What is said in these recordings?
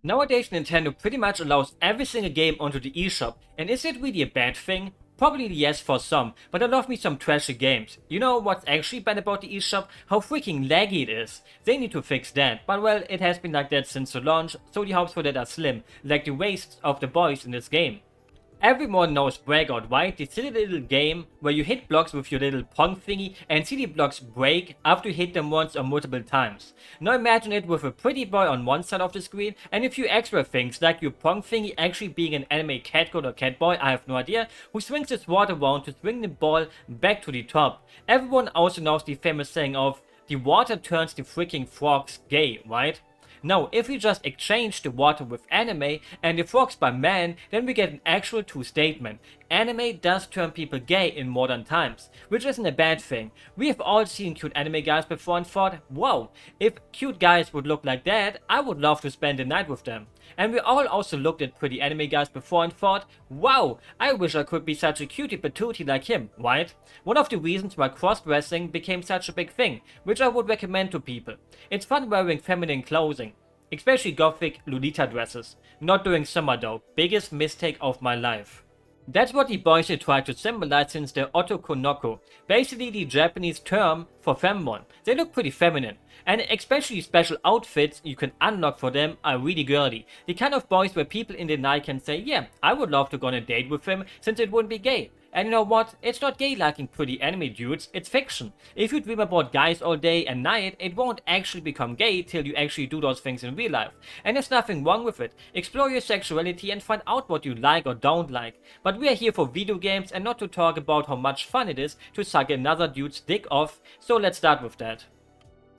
Nowadays, Nintendo pretty much allows every single game onto the eShop, and is it really a bad thing? Probably yes for some, but I love me some trashy games. You know what's actually bad about the eShop? How freaking laggy it is. They need to fix that, but well, it has been like that since the launch, so the hopes for that are slim, like the wastes of the boys in this game. Everyone knows Breakout, right? The silly little game where you hit blocks with your little pong thingy and see the blocks break after you hit them once or multiple times. Now imagine it with a pretty boy on one side of the screen and a few extra things like your pong thingy actually being an anime cat girl or cat boy, I have no idea, who swings his sword around to swing the ball back to the top. Everyone also knows the famous saying of the water turns the freaking frogs gay, right? Now, if we just exchange the water with anime and the frogs by man, then we get an actual true statement. Anime does turn people gay in modern times, which isn't a bad thing. We have all seen cute anime guys before and thought, wow, if cute guys would look like that, I would love to spend the night with them. And we all also looked at pretty anime guys before and thought, wow, I wish I could be such a cutie patootie like him, right? One of the reasons why cross-dressing became such a big thing, which I would recommend to people. It's fun wearing feminine clothing, especially gothic Lolita dresses. Not during summer though, biggest mistake of my life. That's what the boys have tried to symbolize since the Otoko, basically the Japanese term for femmon. They look pretty feminine, and especially special outfits you can unlock for them are really girly. The kind of boys where people in the night can say, yeah, I would love to go on a date with him since it wouldn't be gay. And you know what? It's not gay liking pretty anime dudes, it's fiction. If you dream about guys all day and night, it won't actually become gay till you actually do those things in real life. And there's nothing wrong with it. Explore your sexuality and find out what you like or don't like. But we are here for video games and not to talk about how much fun it is to suck another dude's dick off, so let's start with that.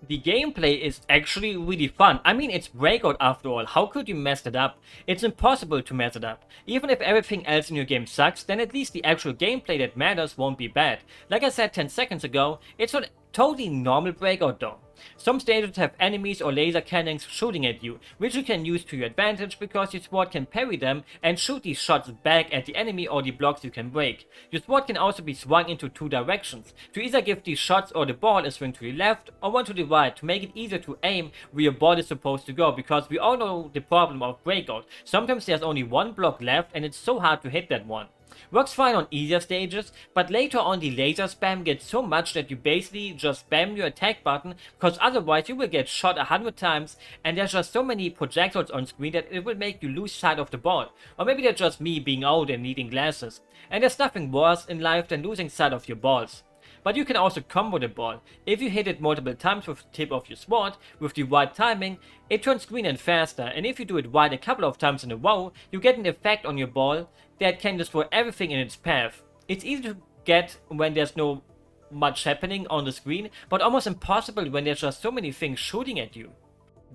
The gameplay is actually really fun. I mean, it's Breakout after all. How could you mess it up? It's impossible to mess it up. Even if everything else in your game sucks, then at least the actual gameplay that matters won't be bad. Like I said 10 seconds ago, it's not totally normal Breakout though. Some stages have enemies or laser cannons shooting at you, which you can use to your advantage because your sword can parry them and shoot these shots back at the enemy or the blocks you can break. Your sword can also be swung into two directions, to either give these shots or the ball a swing to the left or one to the right to make it easier to aim where your ball is supposed to go, because we all know the problem of Breakout. Sometimes there's only one block left and it's so hard to hit that one. Works fine on easier stages, but later on the laser spam gets so much that you basically just spam your attack button, because otherwise you will get shot 100 times and there's just so many projectiles on screen that it will make you lose sight of the ball. Or maybe that's just me being old and needing glasses. And there's nothing worse in life than losing sight of your balls. But you can also combo the ball. If you hit it multiple times with the tip of your sword, with the right timing, it turns green and faster, and if you do it right a couple of times in a row, you get an effect on your ball that can destroy everything in its path. It's easy to get when there's no much happening on the screen, but almost impossible when there's just so many things shooting at you.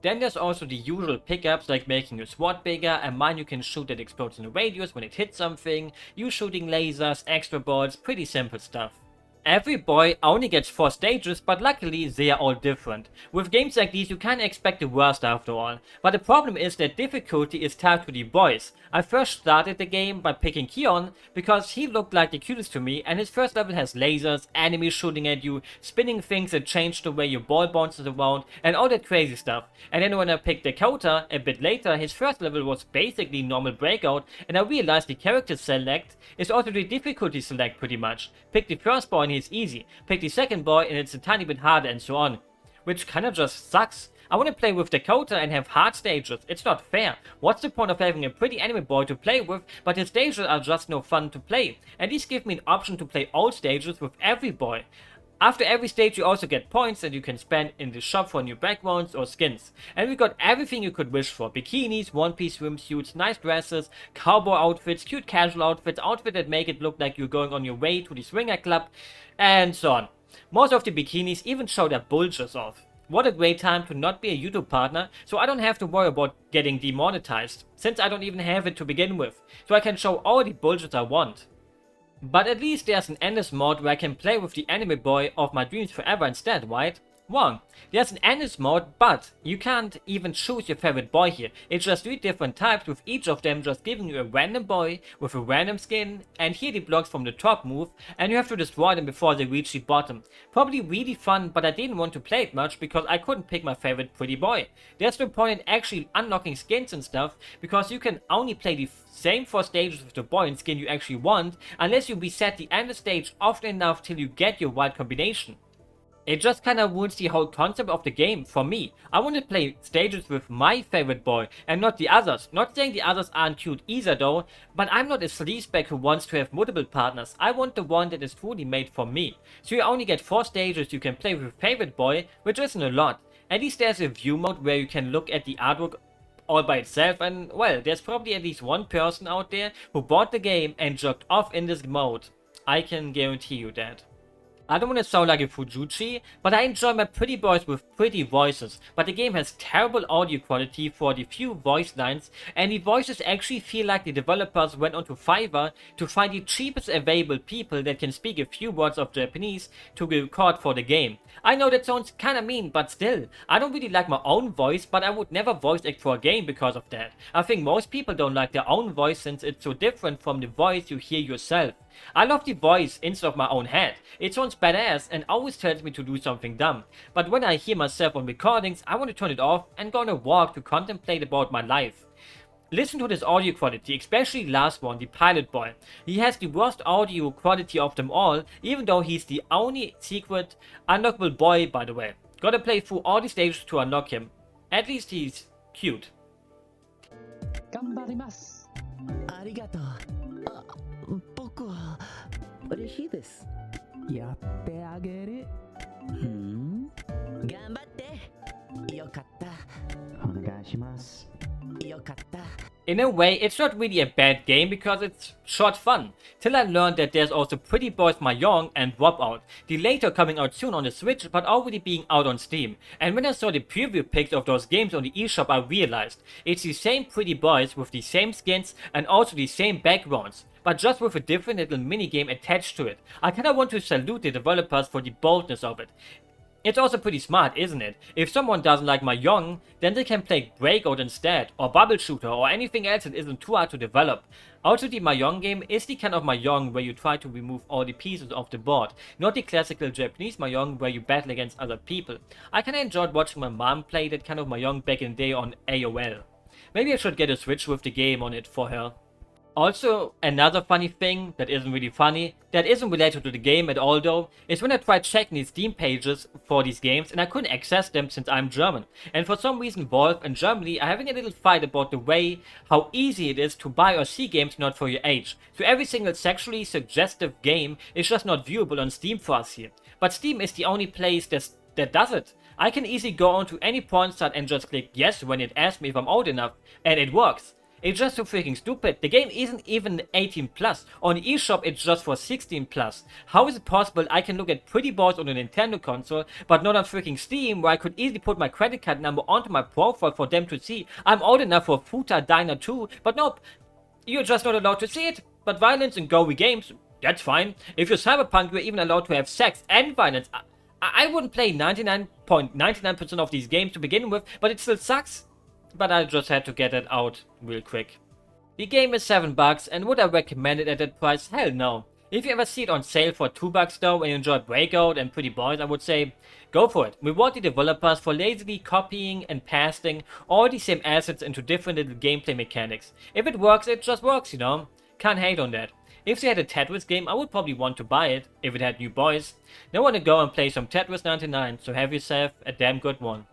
Then there's also the usual pickups like making your sword bigger, a mine you can shoot that explodes in a radius when it hits something, you shooting lasers, extra balls, pretty simple stuff. Every boy only gets 4 stages, but luckily they are all different. With games like these you can't expect the worst after all. But the problem is that difficulty is tied to the boys. I first started the game by picking Kion because he looked like the cutest to me, and his first level has lasers, enemies shooting at you, spinning things that change the way your ball bounces around, and all that crazy stuff. And then when I picked Dakota a bit later, his first level was basically normal Breakout, and I realized the character select is also the difficulty select pretty much. Pick the first boy and he's easy, pick the second boy and it's a tiny bit harder, and so on. Which kinda just sucks. I wanna play with Dakota and have hard stages, it's not fair. What's the point of having a pretty anime boy to play with, but his stages are just no fun to play? At least give me an option to play all stages with every boy. After every stage you also get points that you can spend in the shop for new backgrounds or skins. And we got everything you could wish for. Bikinis, one-piece swimsuits, nice dresses, cowboy outfits, cute casual outfits, outfits that make it look like you're going on your way to the swinger club, and so on. Most of the bikinis even show their bulges off. What a great time to not be a YouTube partner, so I don't have to worry about getting demonetized, since I don't even have it to begin with, so I can show all the bulges I want. But at least there's an endless mode where I can play with the anime boy of my dreams forever instead, right? Well, there's an endless mode, but you can't even choose your favorite boy here. It's just 3 different types, with each of them just giving you a random boy with a random skin, and here the blocks from the top move, and you have to destroy them before they reach the bottom. Probably really fun, but I didn't want to play it much because I couldn't pick my favorite pretty boy. There's no point in actually unlocking skins and stuff, because you can only play the same 4 stages with the boy and skin you actually want, unless you reset the end stage often enough till you get your right combination. It just kinda ruins the whole concept of the game for me. I want to play stages with my favorite boy and not the others. Not saying the others aren't cute either though, but I'm not a sleazebag who wants to have multiple partners. I want the one that is truly made for me. So you only get 4 stages you can play with your favorite boy, which isn't a lot. At least there's a view mode where you can look at the artwork all by itself, and well, there's probably at least one person out there who bought the game and jerked off in this mode. I can guarantee you that. I don't want to sound like a Fujuchi, but I enjoy my pretty boys with pretty voices, but the game has terrible audio quality for the few voice lines, and the voices actually feel like the developers went onto Fiverr to find the cheapest available people that can speak a few words of Japanese to record for the game. I know that sounds kinda mean, but still, I don't really like my own voice, but I would never voice act for a game because of that. I think most people don't like their own voice since it's so different from the voice you hear yourself. I love the voice instead of my own head. It sounds badass and always tells me to do something dumb. But when I hear myself on recordings, I want to turn it off and go on a walk to contemplate about my life. Listen to this audio quality, especially last one, the pilot boy. He has the worst audio quality of them all, even though he's the only secret unlockable boy, by the way. Gotta play through all the stages to unlock him. At least he's cute. 頑張ります。ありがとう。あ、僕は嬉しいです。やってあげる。頑張って。よかった。お願いします。よかった。 In a way, it's not really a bad game because it's short fun, till I learned that there's also Pretty Boys Mahjong and Breakout, the later coming out soon on the Switch but already being out on Steam. And when I saw the preview pics of those games on the eShop, I realized it's the same Pretty Boys with the same skins and also the same backgrounds, but just with a different little minigame attached to it. I kinda want to salute the developers for the boldness of it. It's also pretty smart, isn't it? If someone doesn't like Mahjong, then they can play Breakout instead, or Bubble Shooter, or anything else that isn't too hard to develop. Also, the Mahjong game is the kind of Mahjong where you try to remove all the pieces of the board, not the classical Japanese Mahjong where you battle against other people. I kinda enjoyed watching my mom play that kind of Mahjong back in the day on AOL. Maybe I should get a Switch with the game on it for her. Also, another funny thing that isn't really funny, that isn't related to the game at all though, is when I tried checking the Steam pages for these games and I couldn't access them since I'm German. And for some reason Valve and Germany are having a little fight about the way how easy it is to buy or see games not for your age. So every single sexually suggestive game is just not viewable on Steam for us here. But Steam is the only place that does it. I can easily go onto any porn site and just click yes when it asks me if I'm old enough, and it works. It's just so freaking stupid. The game isn't even 18 plus. On the eShop it's just for 16 plus. How is it possible I can look at pretty boys on a Nintendo console, but not on freaking Steam, where I could easily put my credit card number onto my profile for them to see I'm old enough for Futa Diner 2, but nope, you're just not allowed to see it. But violence in Gory games, that's fine. If you're Cyberpunk, you're even allowed to have sex and violence. I wouldn't play 99.99% of these games to begin with, but it still sucks. But I just had to get it out real quick. The game is $7, and would I recommend it at that price? Hell no. If you ever see it on sale for $2 though and you enjoy Breakout and Pretty Boys, I would say go for it. Reward the developers for lazily copying and pasting all the same assets into different little gameplay mechanics. If it works, it just works, you know. Can't hate on that. If they had a Tetris game, I would probably want to buy it if it had new boys. Now I want to go and play some Tetris 99, so have yourself a damn good one.